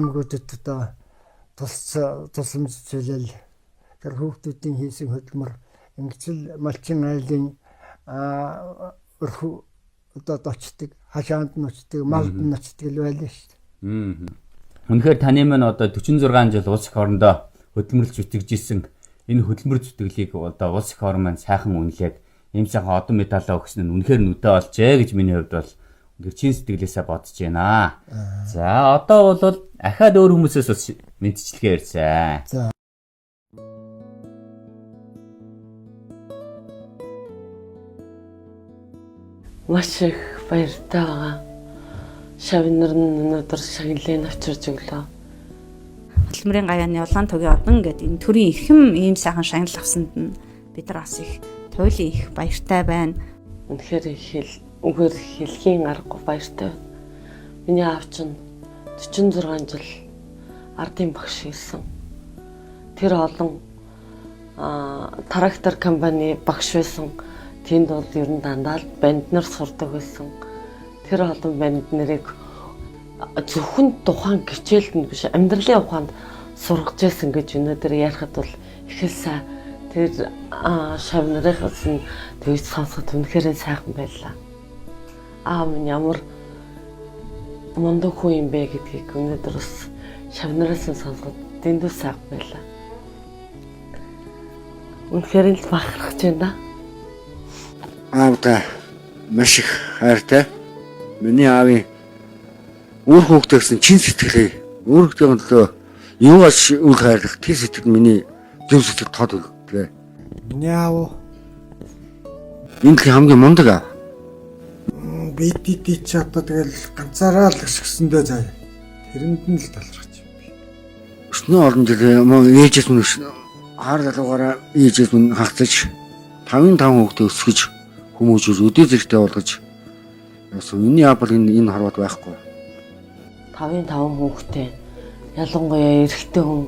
Хүмүүдэд одоо тусламж зүйлэл тэр хүүхдүүдийн хийсэн хөдөлмөр ингэцэл малчин айлын өрхөө одоо очдөг, хашаанд нь очдөг, малд нь очдөг л байлаа шүү дээ. Үнэхээр таны маань одоо 46 жил улс их орондоо хөдөлмөрлж зүтгэжсэн энэ хөдөлмөр зүтгэлийг одоо улс их орон маань сайхан үнэлээд ийм сайхан одон медалаа өгсөн нь үнэхээр нүдэ олжээ гэж миний хувьд бол үнэхээр чин сэтгэлээсээ бодож байна. За одоо бол ахаад өөр хүмүүсээс бас мэдчилгээ ярьсан. За. Маш их баяртай байгаа. Шавнар нь өнөөдөр шагналыг авчирж өглөө. Хөдөлмөрийн гаяаны улаан тугийн одон гэдэг энэ төрийн эрхэм ийм сайхан шагнал авсанд нь бид нар бас их туйлын их баяртай байна. Үнэхээр үгээр хэлхийн аргагүй баяртай байна. Миний аав чинь 46 жил ардын багш ирсэн. Тэр олон трактор компани багш байсан. Тэнд бол ер нь дандаа л банднаар сурдаг байсан. Тэр олон банд нарыг зөвхөн тухайн хичээлд биш амьдралын ухаанд сургаж байсан гэж өнөөдөр ярихад бол их л сайн. Тэр шавнарынхаас нь тэгж сонсоход үнэхээр сайхан байлаа. Минь ямар мундаг хүн юм бэ гэдгийг өнөөдөр бас шавнараас нь сонсоход дэндүү сайхан байлаа. Үнэхээр л бахархаж байна. Аавда маш их хайртай. Миний аавын үр хөвгтөрсөн чин сэтгэлээ өөрөөр төлөө юугаас үл хайрлах тэр сэтгэл миний зөв сэтгэл тод өгдлээ. Миний аав энэ хамгийн мундаг аав. Бид ч одоо тэгэл ганцаараа л өсгсөндөө заа. Тэрэнд нь л талархаж би. Өснөө олон жил ээжээс мөн хаар залуугаараа ээжээс мөн хагцаж 55 хүүхдээ өсгөж хүмүүжүүл өдөө зэрэгтэй болгож яасан миний аав бол энэ харваад байхгүй. 55 хүүхдээ ялангуяа эрэгтэй хүн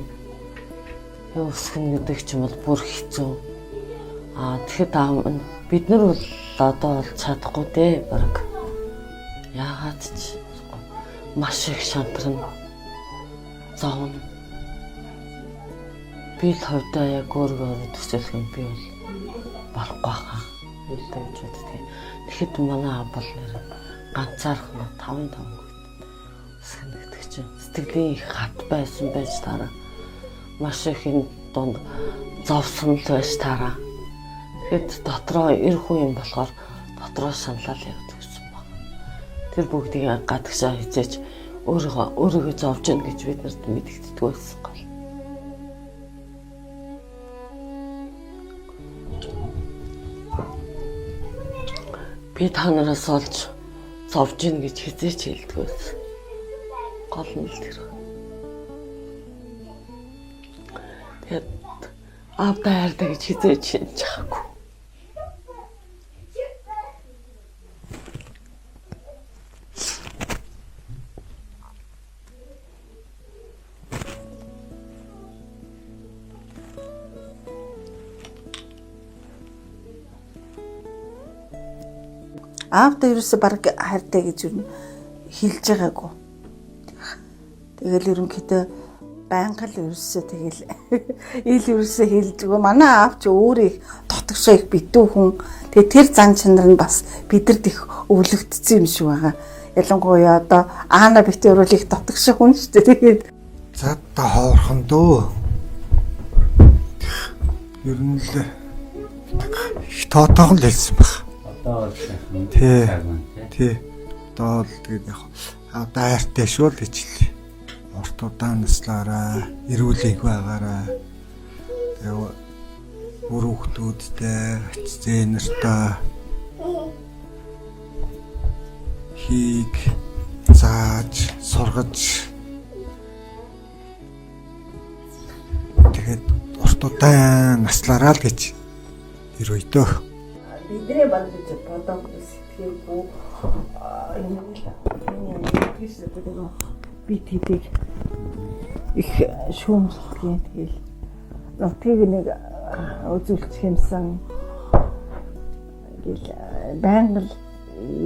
өсгөн гэдэг ч юм бол бүр хэцүү. Тэгэхэд бид нар бол одоо чадахгүй дээ баг. Яагаад ч маш их шантарна. Зовно. Би л хойдоо яг өөрөө төсөөлөх юм би бол болохгүй байгаа. Үлдээ гэж боддог. Тэгэхэд манай аав бол нэр ганцаархан 55 өсгөн гэдэг чинь сэтгэлийн их хат байсан байж таараа. Маш их энэ донд зовсон л байж таараа. Тэгэхэд дотроо эр хүн юм болохоор дотроо саналал явдаг гэсэн баг. Тэр бүгдийг гадагшаа хизээч өөрийгөө зовж гэнэ гэж бид нарт мэдэгддэг байсан гол. Би та нараас олж зовж гэнэ гэж хизээч хэлдэг байсан. Гол нь л тэр. Тэгээд аавдаа хайртай гэж хизээч шинж чахаагүй. Аавда ерөөсө баг хайртай гэж юу хэлж байгаагүй. Тэгэл ерөнхийдөө байнга л ерөөсө тэгэл ил ерөөсө хэлж өгөө. Манай аав ч өөрөө дотгошоо их битүү хүн. Тэгээ тэр зан чанар нь бас бидэрт их өвлөгдсөн юм шиг байгаа. Ялангуяа одоо аана битүү өөрөө их дотгошоо хүн шүү дээ. Тэгээд за та хоорхон дөө. Ер нь л их тоотойгон л хэлсэн баг. Тий. Одоо л тэгээд яг дайртай шүү л гэж хэлээ. Урт удаан наслаараа, эрүүлэг байгаараа. Тэгээ бүр хүүхдүүдтэй, эцэг нартаа хийг зааж, сургаж. Тэгээд урт удаан наслаараа л гэж ерөөдөө. бидний баг гэж бодог сэтгэлгүй би тэдэг их шүүмжлэхийн тэгэл нутгийг нэг үзүүлчих юмсан гэл байнга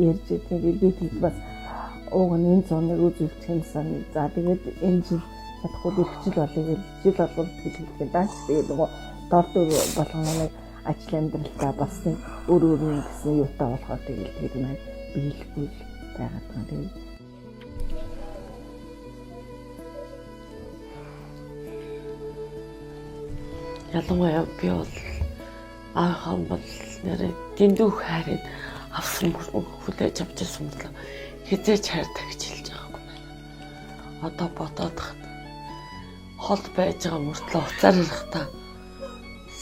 ярьж байгаа би тэд бас ууг нь энэ зуныг үзүүлчих юмсан. За тэгээд энэ жил чадахгүй дэвчил болъё гэж жил болгон төлөвлөсөн дааш. Тэгээд нөгөө дордор болгоно ажил амьдралдаа бас нэг өөр гэсэн юутай болохоор тэгээд маань биелэхгүй байгаад байгаа. Тэгээд ялангуяа би бол аахын бол нэрээ дэндүү хайрыг авсан хүлээж авч ирсэн бол хизээч хайртай гэж хэлж байгаагүй байна. Одоо бодоод хол байж байгаа мөртлөө уцаар ирэхтаа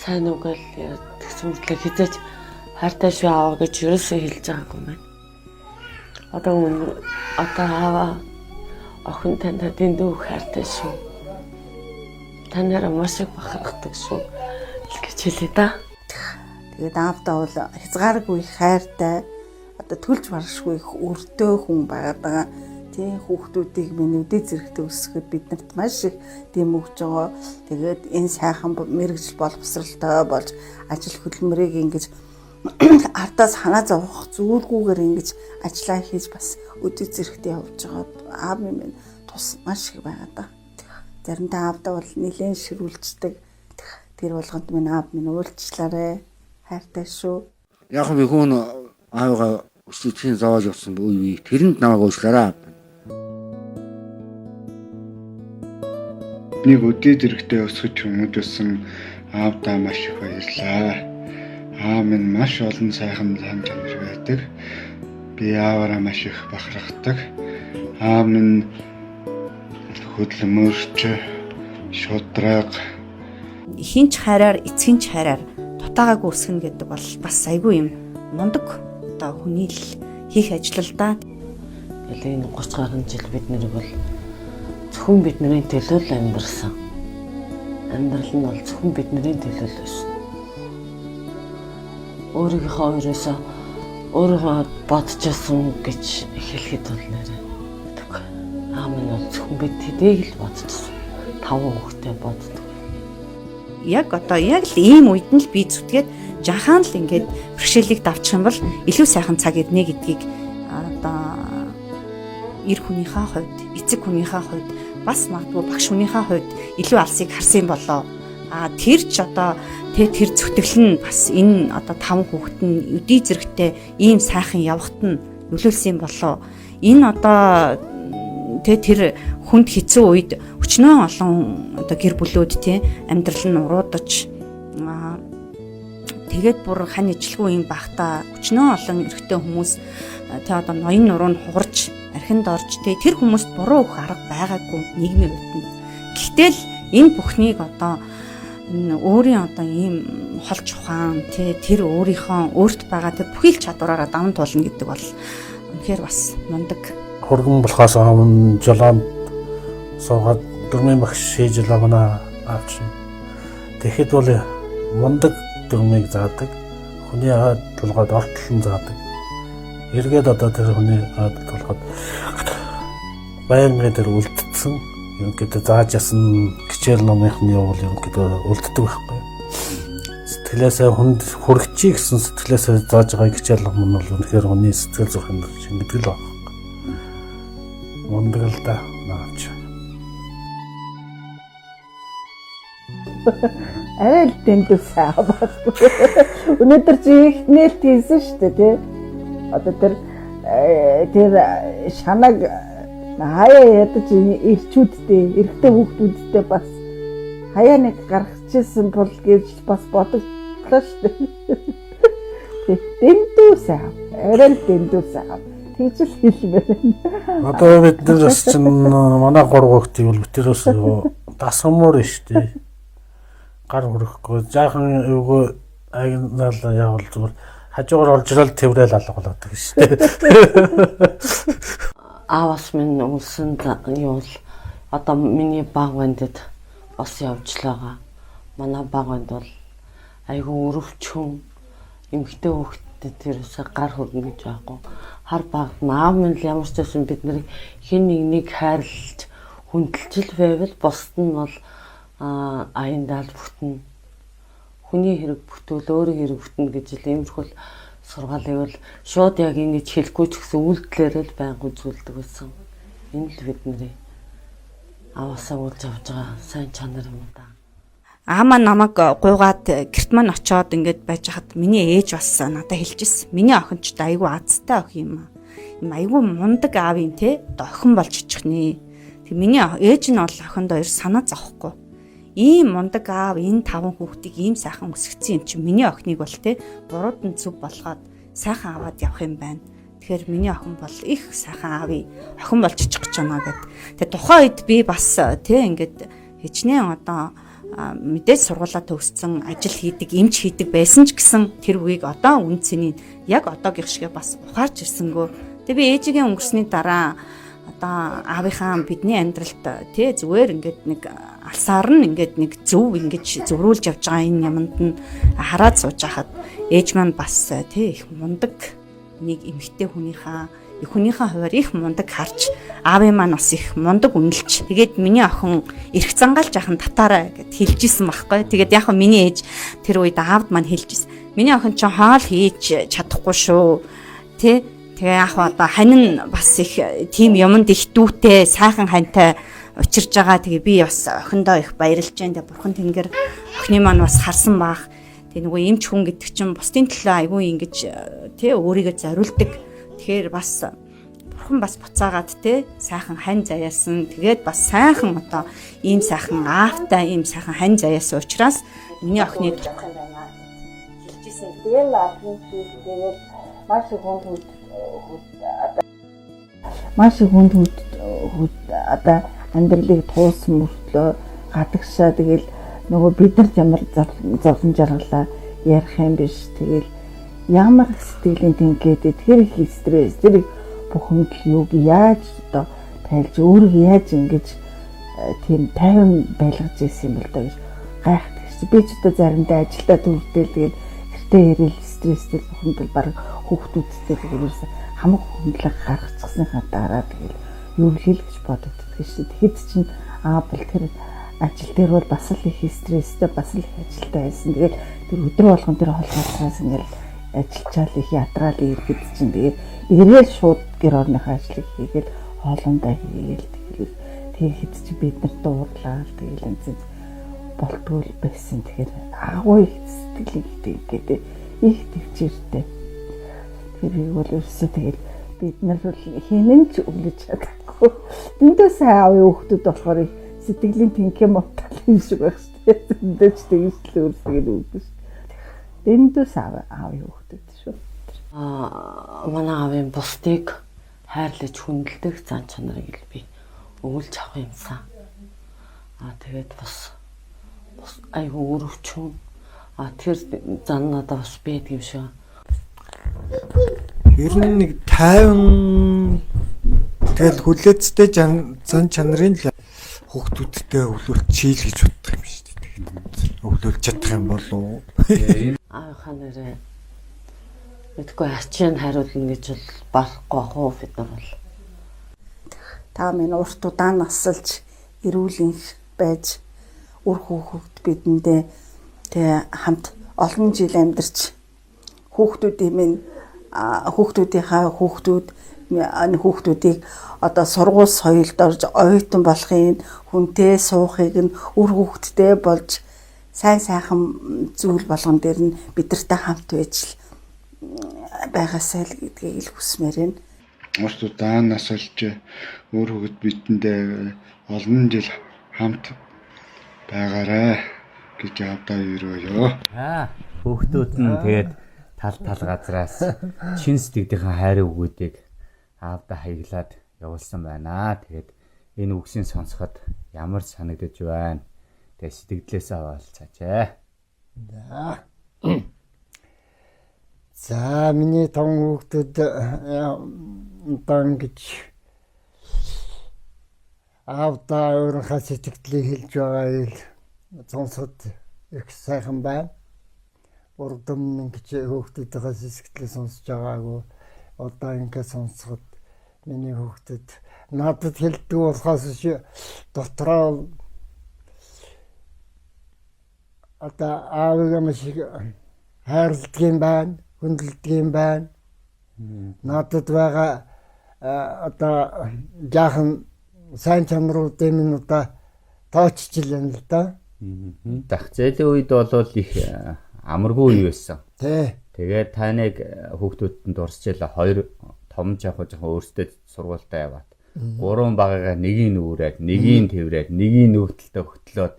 сайн үгэл тэгсэн мөртлөө хизээч хайртай шүү аав гэж ерөөсөө хэлж байгаагүй байна. Одоо аава охин танд дэндүү хайртай шүү. Танараа маш их бахархдаг шүү гэж хэлээ да. тэгээд аавдаа бол хязгааргүй хайртай одоо төлж баршгүй их өртөө хүн байгаад байгаа. Тийм хүүхдүүдийг минь үдээ зэрэгтэй өсгөхөд биднэрт маш их дэм өгж байгаа. Тэгээд энэ сайхан мэрэгжил боловсралтай болж ажил хөдөлмөрийг ингэж ардаас ханаа зовох зүйлгүйгээр ингэж ажиллаа хийж бас үдээ зэрэгтэй явж байгаа. Аав минь тус маш их байгаад байгаа. Заримдаа аавдаа бол нэлээд ширүүлждэг. Тэр болгонд минь аав минь уулзчлаарэ. Хайртай шүү. Яг би хүн аавгаа өсвөцгийн зоож явсан үе тэрэнд намайг уучлаарай. Нэг өдөө зэрэгтэй өсгөж хүмүүжсэн аавдаа маш их баярлаа. Аав минь маш олон сайхан зам чанар байдаг. Би ааваараа маш их бахархдаг. Аав минь хөдөлмөрч шудраг хинч хайраар эцгийн хайраар дутаагаагүй өсгөн гэдэг бол бас айгүй юм мундаг одоо хүний л хийх ажил л да. Тэгээд энэ 30 гаруй жил бид нэр бол зөвхөн бидний төлөө л амьдарсан. Амьдрал нь бол зөвхөн бидний төлөө л байсан. Өөрийнхөө өрөөсөө өөрөө бодчихсон гэж хэлэхэд бол нэрээ. Аав минь бол зөвхөн бид тэдэг л бодчихсон. 5 хүүхдээ боддог. Яг одоо яг л ийм үед нь л би зүтгээд жахаан л ингээд бэрхшээлийг давчих юм бол илүү сайхан цаг ирнэ гэдгийг одоо эр хүнийхээ хувьд, эцэг хүнийхээ хувьд бас магадгүй багш хүнийхээ хувьд илүү алсыг харсан болоо. Тэр ч одоо тэр зүтгэл нь бас энэ одоо 5 хүүхэд нь өдий зэрэгтэй ийм сайхан явахт нь нөлөөлсөн болоо. Энэ одоо тэр хүнд хэцүү үед өчнөө олон одоо гэр бүлүүд амьдрал нь уруудаж тэгээд бүр хань ижилгүй юм бахта өчнөө олон эрэгтэй хүмүүс одоо ноён нуруу нь хугарч архинд орж тэр хүмүүст буруу их арга байгаагүй нийгмийн хувьд нь. Гэвтэл энэ бүхнийг одоо өөрийн одоо ийм холч ухаан тэр өөрийнхөө өөрт байгаа тэр бүхий л чадвараараа даван туулна гэдэг бол үнэхээр бас мундаг. Хөргөн болохоос өмнө жолоонд суугаад дөрмийн багш хийж л амнаа авч. Тэгэхэд бол мундаг дөрмийг заадаг. Хүний хаад тулгаад ортлон заадаг. Эргээд одоо тэр хүний хаад тулгаад баярны дээр үлдсэн. Ерөнхийдөө зааж ясан хичээл номынхны бол ерөнхийдөө үлддэг байхгүй. Сэтгэлээсээ хүнд хүрэгчий гэсэн сэтгэлээсээ зааж байгаа хичээл ном нь бол үнэхээр хүний сэтгэл зүйн шингэдэг л байна. Мундаг л да наач. Арай л дэндүүсээ аваад. Өнөөдөр чи их нээлт хийсэн шүү дээ тий. Одоо тэр шанаг хаяа ядаж ирчүүдтэй, эрэгтэй хүүхдүүдтэй бас хаяа нэг гаргачихсан бол гэж бас бодогдлоо шүү дээ. Дэндүүсээ арай л дэндүүсээ тэгж л хэлмээр. Одоо бид нар бас чинь манай 3 хүүхдийг бол битэрээс дасгамуур шүү дээ. Гар хүрэхгүй жаахан эвгүй агнаал явал зүгээр хажуугаар олж ирэл тэврээл алга болоод байгаа шүү дээ. Аавас минь үлсэн юу л одоо миний баг бандд бас явж л байгаа. Манай баг банд бол айгүй өрөвчөн эмхтэй хүүхдэд тэрээс гар хөрнө гэж байхгүй. Хар багт аав минь л ямар ч байсан бид нарыг хэн нэг хайрлаж хүндэлж байвал бусд нь бол аяндаа бүтэн хүний хэрэг бүтвэл өөрийн хэрэг бүтэн гэж л иймэрхүү Сургаалыг бол шууд яг ингэж хэлэхгүй ч гэсэн үйлдэлээр л байнга үзүүлдэг байсан. Энэ л бидний аваасаа үйл явж байгаа сайн чанар юм да. Аамаа намайг гуйгаад гэрт маань очиод ингээд байж хад миний ээж бас надад хэлжсэн. Миний охин ч айгүй азтай охин юм аа. Им айгүй мундаг аав юм те. Охин болж ичихнэ. Тэг миний ээж нь бол охиндоо ер санаа зовхгүй. Ийм мундаг аав энэ 5 хүүхдийг ийм сайхан өсгцэн юм чи миний охиныг бол те бурууд нь зүв болгоод сайхан аваад явах юм байна. Тэгэхээр миний охин бол их сайхан аавь охин болж ичих гэж байна гэд. Тэгээ тухайн үед би бас те ингээд хичнээн одоо мэдээж сургуулаа төгссөн ажил хийдэг, эмч хийдэг байсан ч гэсэн тэр үеийг одоо үн цэнийг яг одоогийн шиг бас ухаарч ирсэнгөө. Тэгээ би ээжигийн өнгөрсний дараа одоо аавынхаа бидний амьдралд тий зүгээр ингээд нэг алсаар нь ингээд нэг зөв ингэж зөврүүлж явж байгаа энэ юмд нь хараад сууж хахад ээж маань бас тий их мундаг нэг эмэгтэй хүнийхээ хуваар их мундаг харж аавын маань бас их мундаг үнэлж тэгээд миний охин эрх зангаалж ахын татаараа гэд хэлжсэн байхгүй. Тэгээд яг нь миний ээж тэр үед аавд маань хэлжсэн. Миний охин ч хоол хийж чадахгүй шүү тий. Тэгээ яг одоо хань нь бас их тийм юмд их дүүтэй сайхан хантай учирж байгаа. Тэгээ би бас охиндоо их баярлж байна. Тэгээ бурхан тэнгэр охины маань бас харсан баах. Тэгээ нөгөө эмч хүн гэдэг чинь бусдын төлөө айгүй ингэж тий өөрийгөө зориулдаг. Тэгэхээр бас бурхан бас буцаагаад тий сайхан хань заяасан. Тэгээд бас сайхан одоо ийм сайхан аавтай ийм сайхан хань заяасан учраас миний охины турах юм байна хэлжсэн. Тэгээд аахийн тэгээд маш их хүнд одоо амьдралыг туулсан мөртлөө гадагшаа тэгэл нөгөө бид нар ямар зовлон жаргалаа ярих юм биш. Тэгэл ямар сэтгэлийн тэнхээд тэр их стресс тэр бүхэн юуг яаж одоо тайлж өөрийгөө яаж ингэж тийм тайван байлгаж ирсэн юм бол даа гэж гайхдаг чи би ч одоо заримдаа ажилдаа төвлөрдөл тэгэл гэртээ ирэл стресстэй бүхэнд баг хүүхдүүдтэй тэгэл ерөөсө хамаг хөндлөг гаргацсныхаа дараа тэгэл юу хэлгэж бодогддог шүү дээ. Тэгэхэд чинь бол тэр ажил дээр бол бас л их стресстэй бас л их ажилтай байсан. Тэгэл тэр өдөр болгон тэр холбоосоос ингээл ажиллачаал их ятраал ирэхэд чинь тэгээд ирээл шууд гэр орныхаа ажлыг хийгээл хоолундаа хийгээл тэгэхэд чинь бид нар дуурлаа тэгэл энэ болтгол байсан. Тэгэхээр агуу их сэтгэлийг тэгээд их төвчээртэй. Тэр бол ерөөсөө тэгэл бид нар бол хинэн ч өглөж чадахгүй. Дэндээ сайн аавын хүүхдүүд болохоор сэтгэлийн тэнхээ мутал юм шиг байх шүү дээ. Дэндээ ч тэгж л өөрсгөл үүдэн шүү. Дэндээ сайн аавын хүүхдүүд шүү. Манай аавын бусдыг хайрлаж хүндэлдэг зан чанарыг л би өгүүлж авах юмсан. Тэгээд бас айгүй өрөвчөн. Тэр зан надад бас байдаг юм шиг. Ер нь нэг 50 тэгэл хүлээцтэй зан чанарын л хүүхдүүдтэй өвлүүлж чийл гэж боддог юм шүү дээ. Тэгээд өвлүүлж чадах юм болов. Аавынхаа нэрээ мэдгүй ачаан хариулна гэж бол барахгүй хоо бид нар бол. Та минь урт удаан насалж эрүүл байж үр хүүхэд бидэндээ тэг хамт олон жил амьдарч хүүхдүүдийнхээ хүүхдүүдийг одоо сургууль соёлд орж оюутан болохын хүнтэй суухыг нь үр хүүхдтэй болж сайн сайхан зүйл болгон дээр нь бидэртэй хамт байж байгаасай л гэдгийг л хүсмээр байна. Урт удаан насалж үр хүүхэд бидэндээ олон жил хамт байгаарай гэж авдаа өрөөё. Хүүхдүүд нь тэгээд тал газраас чин сэтгэлийнхээ хайр өгөөдийг аавда хаяглаад явуулсан байна. Тэгээд энэ үгсийг сонсоход ямар санагдаж байна? Тэгээд сэтгэлдээсээ аваалцаач. За миний том хүүхдүүд ингэж аавда өөрийнхөө сэтгэлийг хэлж байгааг сонсоход их сайхан байна. Урдам ингэж хүүхдүүдийнхээ сэтгэлийг сонсож байгаагүй одоо ингэ сонсоход миний хүүхдүүд надад хэлдэг болохоос дотроо одоо аавыгаа маш хайрладаг юм байна. хүндэлдэг юм байна. Надад байгаа одоо жаахан сайн чанаруудын минь одоо тооччихлээ л да. Зах зээлийн үед бол их амаргүй үе байсан. Тий. Тэгээд та нэг хүүхдүүдэд дурсчихлаа 2 том жоохон өөрсдөө сургуультай яваад 3 багаагаа нэгийг нүрээд, нэгийг тэрврээд, нэгийг нөхдөлтөд хөтлөөд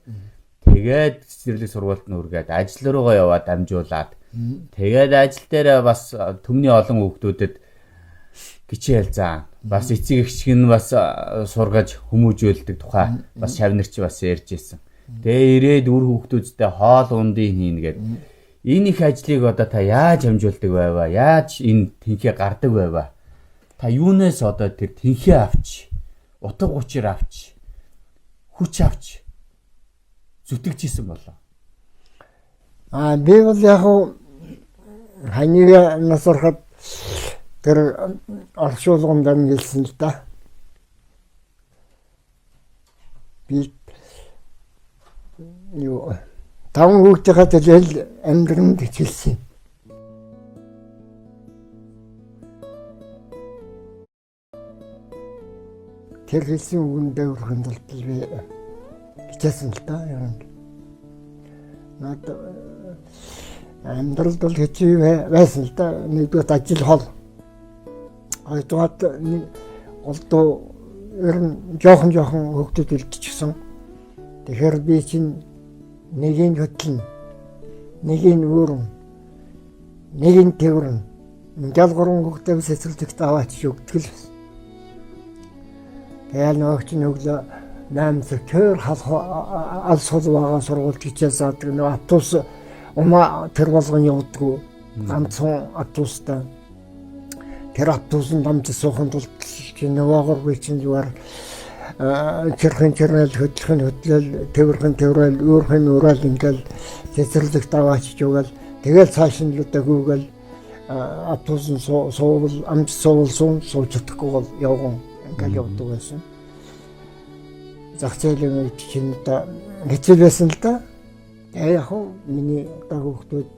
тэгээд цэцэрлэг сургуульд нүргээд ажил руугаа яваад дамжуулаад тэгээд ажил дээр бас төмний олон хүүхдүүдэд гिचээл заа. Бас эцэг эгчиг нь бас сургаж хүмүүжүүлдэг тухай бас шавнарч бас ярьж ирсэн. Тэгээ ирээд үр хүүхдүүдтэй хоол ундын хийнгээд энэ их ажлыг одоо та яаж хамжуулдаг байваа? Яаж энэ тэнхээ гардаг байваа? Та юунаас одоо тэр тэнхээ авч, утга учир авч, хүч авч зүтгэжсэн болоо. Би бол яг ханьяа насархад тэр оршуулганд амьдсан л да. Би юу таван хүүхдийнхээ төлөөл амьдранд хичээлсэн. Тэр хэлсэн үгэндээ өрхөнд бол би хичээсэн л да. Наад амьдралд бол хэцүү байсан л да. Нэгдүгээр ажил хол. Хоёрдугаар олдоо ер нь жоохон хөвгдөд үлдчихсэн. Тэгэхээр би чинь нэгийг хөтлөн, нэгийг өөрөн, нэгийг тэрвэрн. Ингээл 3 хүүхдээ цэцэрлэгт аваач өгдөг л. Тэгээд нөгөөч нь өглөө 8 цаг төр алс хол байгаа сургуульд хичээлсаад нөгөө автобус тэр болгон явдггүй. Ганцхан автобустай. Тэр автобусанд дамжиж суухын тулд нөгөөгөр би чинь зүгээр чирхэн хөтлөл тэрвэрхэн өөрхөн ингээл цэцэрлэгт аваач өгөөл тэгэл цааш нь л өгөөл автобусын суувал амж суулсан сууж чадахгүй бол явган ингээл явдаг байсан. Зах зээлийн үед чинь одоо хэцүү байсан л да. Яг миний одоо хүүхдүүд